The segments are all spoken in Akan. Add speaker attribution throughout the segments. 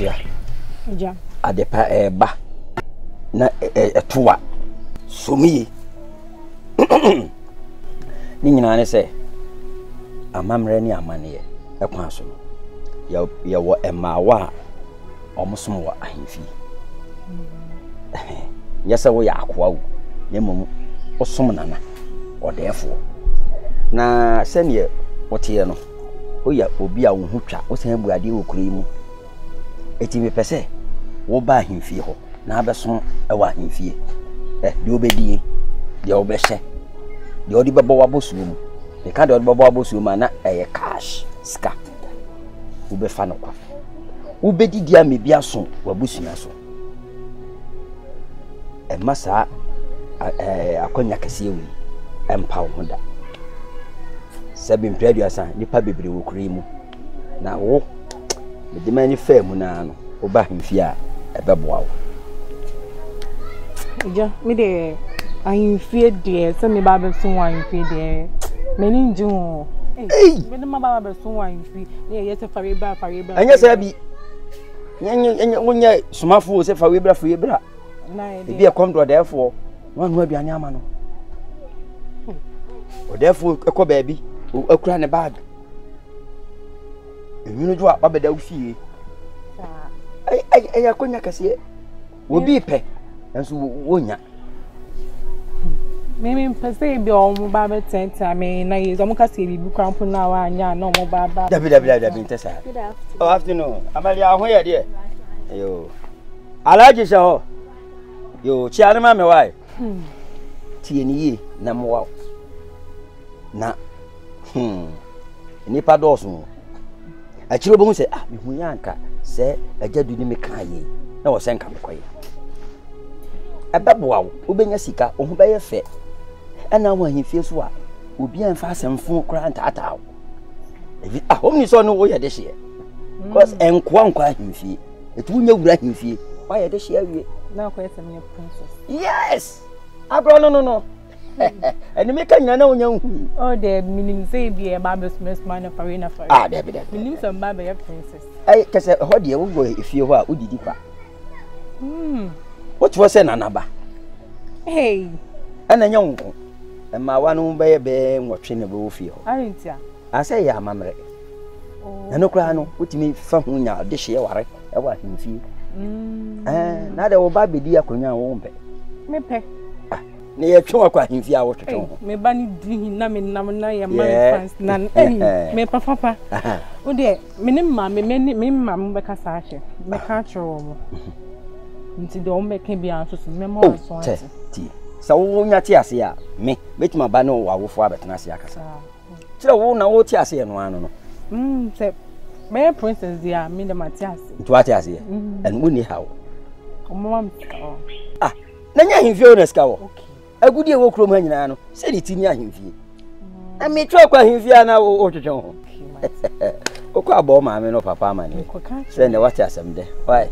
Speaker 1: Akosia.
Speaker 2: Ja.
Speaker 1: Adepa eba. Na etuwa. Somi. Ni nyina ne se amamre ni amane ekwan so ya wo emawa omusom wa ahemfi yesa wo ya akwa wo nemom osom nana odefo na sene wote no wo ya obi a wo hutwa wo san buade wo kure mu etimi pese wo ba ahemfi ho na abesom ewa ahemfi de obedie de obehye de odi bebo wabosu mu de ka de odi bebo wabosu mu na cash ska wo be fa no kwa wo be didi a mebi aso wabosu na so masa akonya kase wi empa wo da sabi mpraduasa nipa bebre wo kure mu na wo de mani fa mu na no wo ba hemfi a ebeboa wo
Speaker 2: ja me de ahemfi de se me ba be so ahemfi de meni nju me de ma ba be so ahemfi na ye se fa we bra
Speaker 1: anya sabi nya wonya sumafo se fa we bra
Speaker 2: na ye
Speaker 1: bi e kom do therefore wan hu aduane ama no o therefore ekọ baabi akura ne bag enwunu jo abeda ufie ay akonya kase wo bi pe enso wonya
Speaker 2: me pese bi o mo ba be tenta me na ye zo mo kase bi bu krampo na wa anya na mo ba
Speaker 1: dabi ntesa oh afternoon amali aho ye de yo alaji sha ho yo chi anima me wai tie ni ye na mo wa na ni pa doso achiro bo hu se me hu yanka se ajadu ni me kan ye na wo se nka me koye abeboa wo obenya sika ohu be ye fe ana wo ahemfie so a obi anfa asemfo kra ntata wo evi ahomni so no wo ye de hye because enkwa ahemfie etu nya wura ahemfie wa ye de hye awie
Speaker 2: na ko yesem ye princess
Speaker 1: yes abro no eni me kan na wonya hu
Speaker 2: oh de minim say bi e ba be small na farina
Speaker 1: de
Speaker 2: minim some ba be ye princess
Speaker 1: ai kese ho de wo go efie ho a udidi kwa what was say nanaba
Speaker 2: hey
Speaker 1: ana nya wonko ma wa no be be nwotwe ne be wo fie ho
Speaker 2: arintia
Speaker 1: ase ya amamre na no kra no wotimi fa hu nya de hye ware e wa hemfie na de wo ba bedi akonya wo mpe
Speaker 2: me pe
Speaker 1: ne ye twa kwa hemfie a wo twetwe ho
Speaker 2: me ba ni di na me nam na ya man fans na me papa o de me ne ma me ma mo be kasa ahye me ka tro mo nti de o meke bia so so memo aso ati
Speaker 1: ti sa wo nya ti ase a me betima ba no wa wofo abetena ase akasa tira wo na wo ti ase no ano no
Speaker 2: se me princess dia me de matias
Speaker 1: nti wa ti ase en woni hawo
Speaker 2: o mama
Speaker 1: na nya himfie o na ska wo okay agudi e wo krom ha nyina no se di ti nya himfie na me twa kwa himfie na wo twetwe ho okwa abo ma me no papa ma ne se ne wa ti asem de why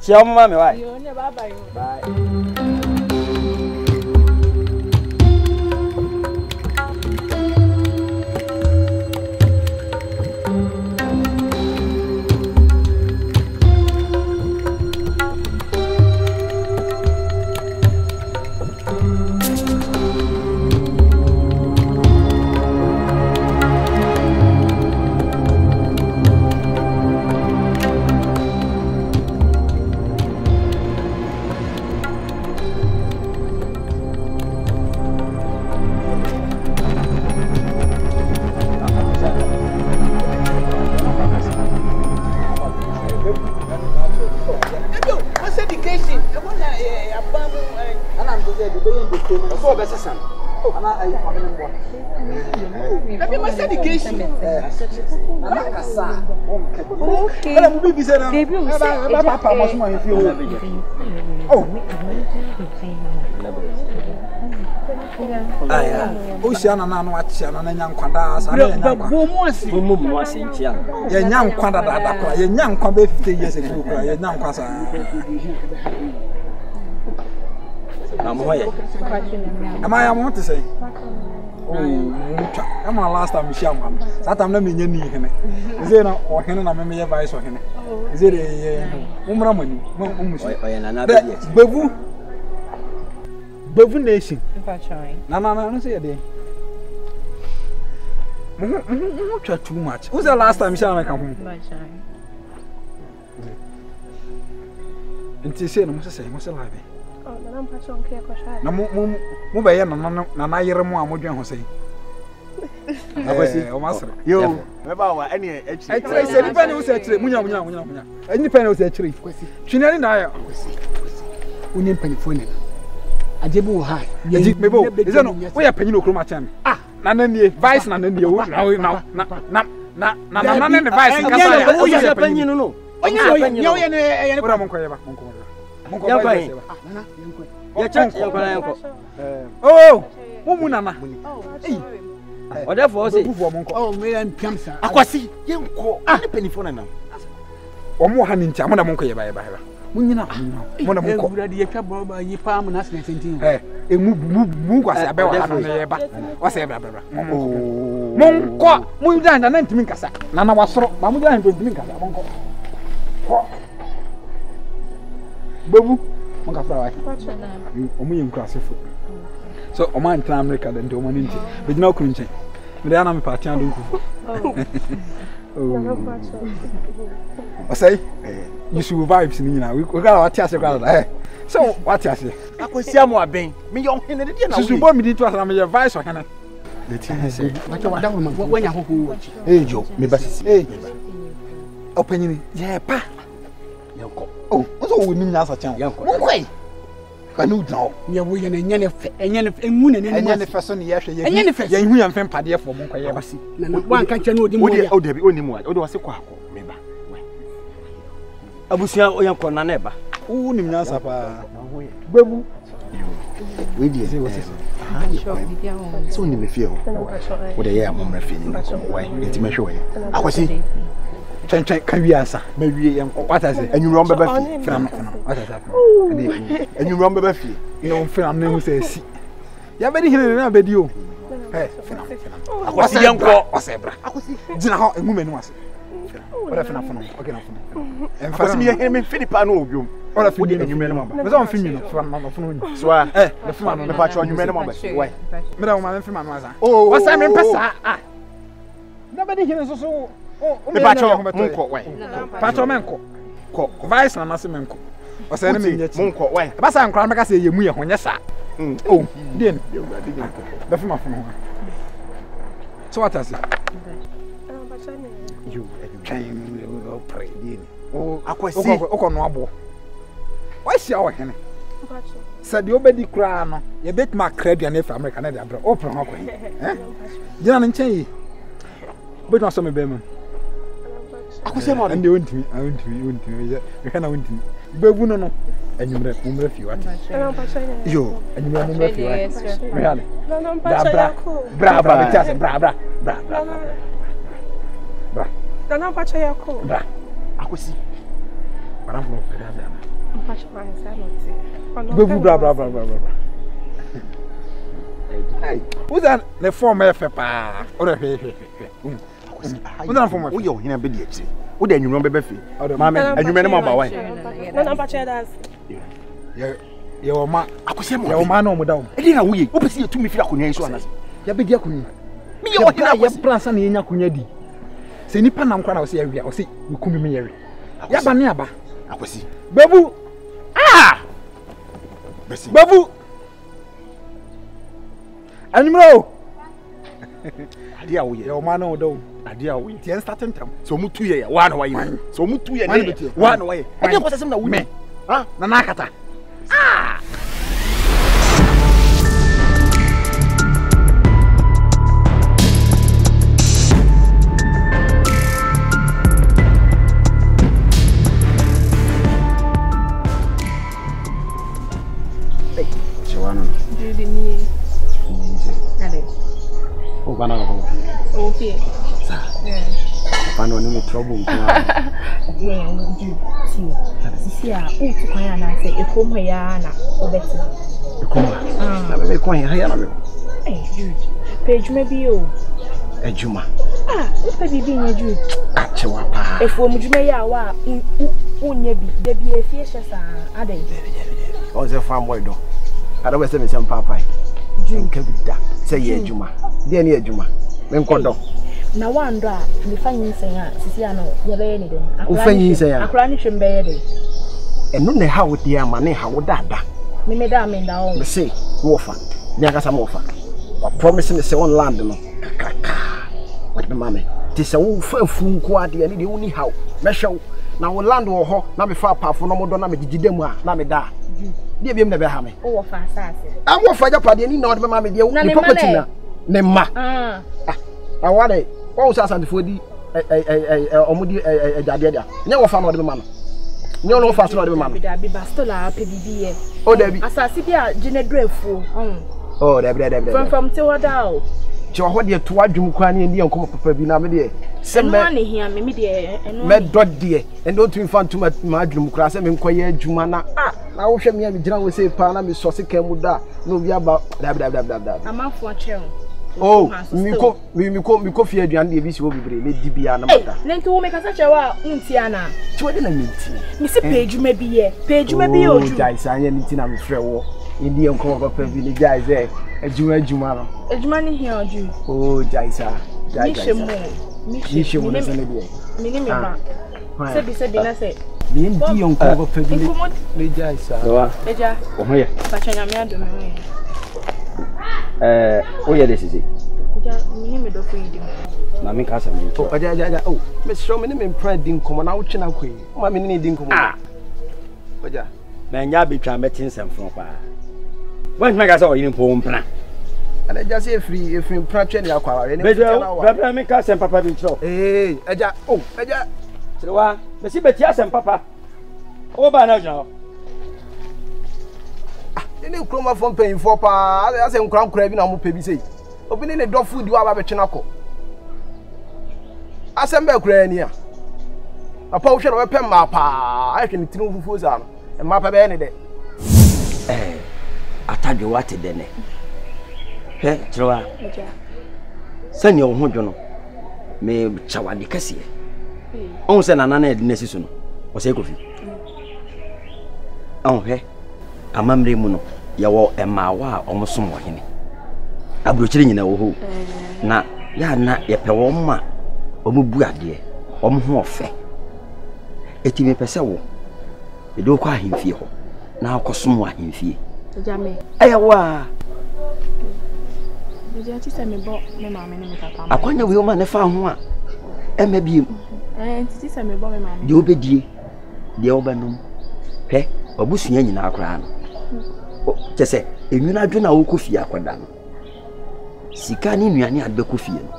Speaker 1: Ciao, mama, vai. Bye.
Speaker 3: Oceana no achiana na nyankwanda asa na nyankwa
Speaker 1: bomu asentia
Speaker 3: ye nyankwanda dada kwa ye nyankwa be 50 years ago kwa ye nyankwa sa
Speaker 1: amoye
Speaker 3: ama ya mo te say mutwa ama last time sham kam satam na menye ni hene ze na o hene na me ye vice o hene Is it a woman? Bevu nation. No, say a day. Too much. Who's the last time you saw me come home? And she said, "Must say, must alive." Oh, I'm passing care. No, move by Nana Yermo, I'm going to say. Yo, about any independence actually. Independence actually. Chinelli and I Union Pennyphone. A jebu high. Is that we are penny chromatian? Ah, none in the vice, none in the wood. Now, none in the vice. Oh, yes, a penny, no. Oh, Mumana. Or therefore, oh, me and Piamsa. Aquasi, young call a penny for now. Or more honey, Chamona Monka by Munina, Mona ready a cab by ye palm and asking anything. Eh, a move was a better, was a brother. Monco, Mundan and Timinka. Nana was so, Mamuda and Timinka. Babu, Monka, Omium Cross. So, o man plan America than do one into, but no country. But I am a party and I say, you survive in now. We got our chance around. So, what I say? I could see more being me young in the dinner. You want me to have your advice or can I? When you who, hey, Joe, me best, hey, opinion, yeah, pa. Oh, what's all we mean as a child? Young, I know now. You are willing and moon and any person, yes, and any person, we are fan paddy for Monka. One can't know the money. Oh, there be only more. Oh, was a quack, maybe. I was your young corner never. Oh, Nimasa, Babu. We did so in the field. What a young woman feeling. Why, it's my show. I was saying. Can we answer? Maybe what I say, and you remember Buffy from what has happened. And you remember Buffy, you know, from who says, you have very here video. Hey, I was a young girl, was a bra. I was a woman was. What if enough? Okay, and for me, I mean, Philip, I know you. All of you, you remember. There's one thing from my phone. So, the phone on the patch, you remember. Why? Madame, my friend was. Oh, what's I mean, Passa? Nobody here is also. The patron, Monco, way. Patron Manco, Vice and Massimenco. Or send me Monco, way. But I'm crying because you are when you sat. Oh, then the film. So what does it? You can pray. Oh, I quite see Oconwabo. Why's your henny? Said you obey crown, you bet my credit and if American open. Eh? Jan and Chay. But not some of I was saying, and they went to me. I went to me. You can't win to me. But no, and you remember you. You and you remember you. Really? Bra, I could see. But I'm not hey, who's that? The former Fepa or oh, you're in a bit. What then you remember Buffy? Mamma, and you remember my wife. Your man, I could say, your man on down. I didn't know we see you to me. Yabiakuni. Me, your plans and Yakunedi. Say Nipanam Kwana was here, or see, you come me. Yabaniaba, I could see. Babu, ah, Babu. Animal. Adia we your man no do. Adia we. Ti starting time. So mu 2 year one way. So mu 2 year one way. I dey kwasa sem na we. Ha? Na nakata. Ah! Hey, Joanna. Judy me. Oh, banana. Okay. Yeah. Pano ni trouble. Yeah, you see, oh, to Kayana, I say, you come here na, obeti. You come. Na be come here na be. Eh, Jude. Page maybe you. Ejuma. Ah, what be being a Jude? Achewa pa.
Speaker 2: Efu omudwuma ya wa unye bi de bi efie hyesa adan.
Speaker 3: On se farm boy do. Ada we se me sem papa. Nka bi da. Se ye adwuma. De ne adwuma. Me nkodo.
Speaker 2: Na wando a me fanyi nsen a sisi ano ye be ye ne dem.
Speaker 3: Wo fanyi nsen a.
Speaker 2: Akura ni hwem be ye de.
Speaker 3: Eno ne ha wo de ama ne ha wo dada.
Speaker 2: Me da me da o.
Speaker 3: Me say wo fa. Ni aka sa mo fa. Wa promise me say on land no. Kaka. What be mama? Ti se wo fa funku ade ne de wo ni haw. Me hwew. Na wo land wo ho na me fa apafo no mo do na me gigide mu a na me da. De biem na be ha me. Wo
Speaker 2: fa asase.
Speaker 3: A wo fa japade ni na wo be mama de ni property na. Ne ma. Awale, what was asante for the omudi jade dia. Nya wo fa no de ma no. Nya no fa so no de ma no.
Speaker 2: Bi bastola PBB.
Speaker 3: O David.
Speaker 2: Asase bia ginedrafu.
Speaker 3: Oh, David.
Speaker 2: From te wada o.
Speaker 3: Ti wo de to adwum kwa ne ndi enkom papa bi na me de.
Speaker 2: Se me na hia me de eno.
Speaker 3: Me dot de. And don't you fan to ma adwum kra se me nkoye adwuma na na wo hwe me me gina wo se pa na me so se kan mu da no bi aba David.
Speaker 2: Amafo ache.
Speaker 3: Oh, miko fi aduan de bi si wo bibre le di bia na mata.
Speaker 2: Nenti wo me kasa chewa unti ana.
Speaker 3: Ti wo de na minti.
Speaker 2: Mi se pejuma bi ye. Pejuma bi oju.
Speaker 3: Oh, jai sa anya minti na me frɛ wo. Ndi enko papa bi ni jai ze adwuma no.
Speaker 2: Adwuma ni hia oju.
Speaker 3: Oh, jai sa.
Speaker 2: Mi shemu na se ne bi. Mi ni me ba. Se bi na se.
Speaker 3: Mi ndi enko papa bi ni jai sa.
Speaker 2: Eja.
Speaker 1: O ho ye.
Speaker 2: Fa chanya me adome we.
Speaker 1: O ye de sisi.
Speaker 2: Ja, mi me do fu yidi.
Speaker 1: Na me ka sam.
Speaker 3: Oh, aja. Oh, me show me me pride din komo na wo twe na koi. Ma me ni din komo. Aja.
Speaker 1: Na nya betwa metin sem fro pa. Wan me ka sa o yin po mpna.
Speaker 3: Ana ja se efri pra twe ne akwa we ne
Speaker 1: Bebe me ka sem papa bi tro.
Speaker 3: Aja. Oh, aja.
Speaker 1: Sewa, me si betia sem papa. O ba na jao.
Speaker 3: Ni kroma fon pain for pa ase nkran bi na mo pebi sei obi ne do food wa ba betwe nako asem ba kura ni a apa wo hwe no pem ma pa ahwe ni tinu fufu za no e ma pa be ne de
Speaker 1: atadwe wate de ne he trowa sani o ho dwo no me chawade kase on se nana na de nesisu no o se kofi on he amamre mu no yawo emawa omosom wo hene abrochiri nyina wo ho na ya na yepe wo ma omubu ade omho ofe etime pese wo edo kwa ahemfie ho na akosom wo ahemfie
Speaker 2: jame
Speaker 1: ayawa
Speaker 2: bia ti se me bo me maame ne me papa
Speaker 1: akwanya we o ma ne fa ho a ema biem
Speaker 2: ti se me bo me maame
Speaker 1: de obedie de obanum he obusua nyina akora no chese enwuna adwena wo kofie akoda no sika ni nuane adbe kofie no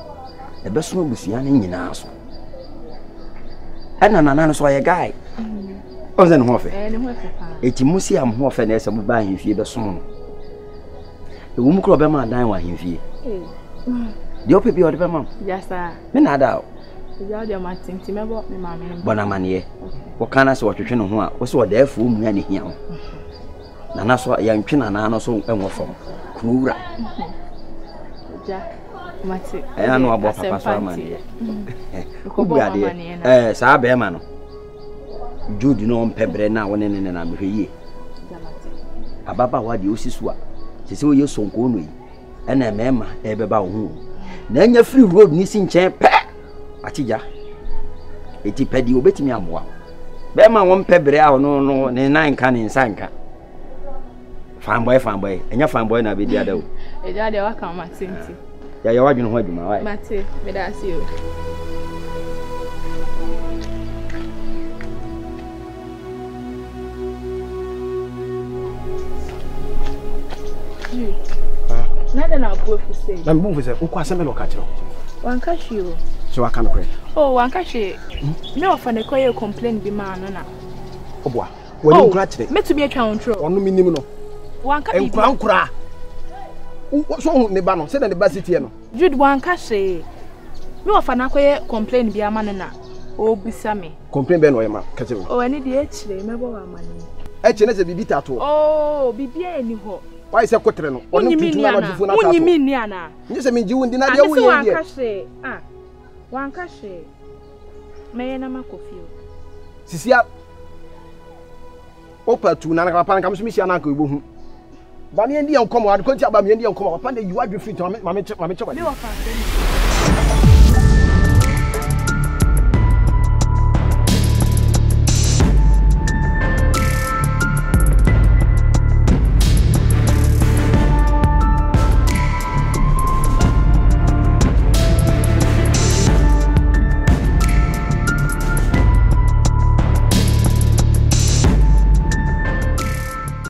Speaker 1: ebeso abusua ne nyina aso ana nana no so ye guy onze no hofe
Speaker 2: ne hofe pa
Speaker 1: eti musi am hofe na ese mu ba ahemfie beso no ewu mu kro be ma dan wa ahemfie de ope bi ode be ma
Speaker 2: yasa
Speaker 1: me na da
Speaker 2: ya de ma tinti mebo me ma me
Speaker 1: bona mane wo kana se wo twetwe no ho a wo se wo da afu mu ya ne hia ho nana so ya ntwe nana no so enwo fam kuura
Speaker 2: ja mate
Speaker 1: ya no abo papa so amane ko buade saa be ma no jude no mpebre na wone ne na behwe ababa wa de osisu a sese wo ye sonko no yi ena mema e beba wo hu na anya free road ni si nchen pe atija eti pedi obetimi amoa be ma wo mpebre a no ne nan ka ne nsanka fanboy enya fanboy na be dia da o
Speaker 2: e dia de waka ma tinti
Speaker 1: ya wadwene ho adwuma wai
Speaker 2: mate me da si o nada na abu ofuse
Speaker 3: na mbu ofuse ukwa aseme lo ka kiro
Speaker 2: wankashi o
Speaker 3: so aka no kre
Speaker 2: oh wankashi me ofa ne koye complain bi ma no na
Speaker 3: obwa wani nkura kire
Speaker 2: metumi atwa ontro
Speaker 3: onu minim no wankashi nkura so ne ba no se na ne ba sitie no
Speaker 2: jude wankashi me ofa na koye complain bi ama no na o bisa me
Speaker 3: complain be no yema ka kire
Speaker 2: o ani de ekire mebo wa amane
Speaker 3: ekire se bibi tato
Speaker 2: oh bibia eni ho
Speaker 3: why say kotre no onu tutu na madufu na tato
Speaker 2: unyi mi ni ana
Speaker 3: nje se minji wundi na de wo ye
Speaker 2: wankashi wankashi
Speaker 4: Me na makofio.
Speaker 3: Sisia. Opa tu na papa na kam so misia na ka obohu. Ba me ndi enkomo ad ko ti aba me ndi enkomo papa na you are different ma me che.
Speaker 4: Me wa fa.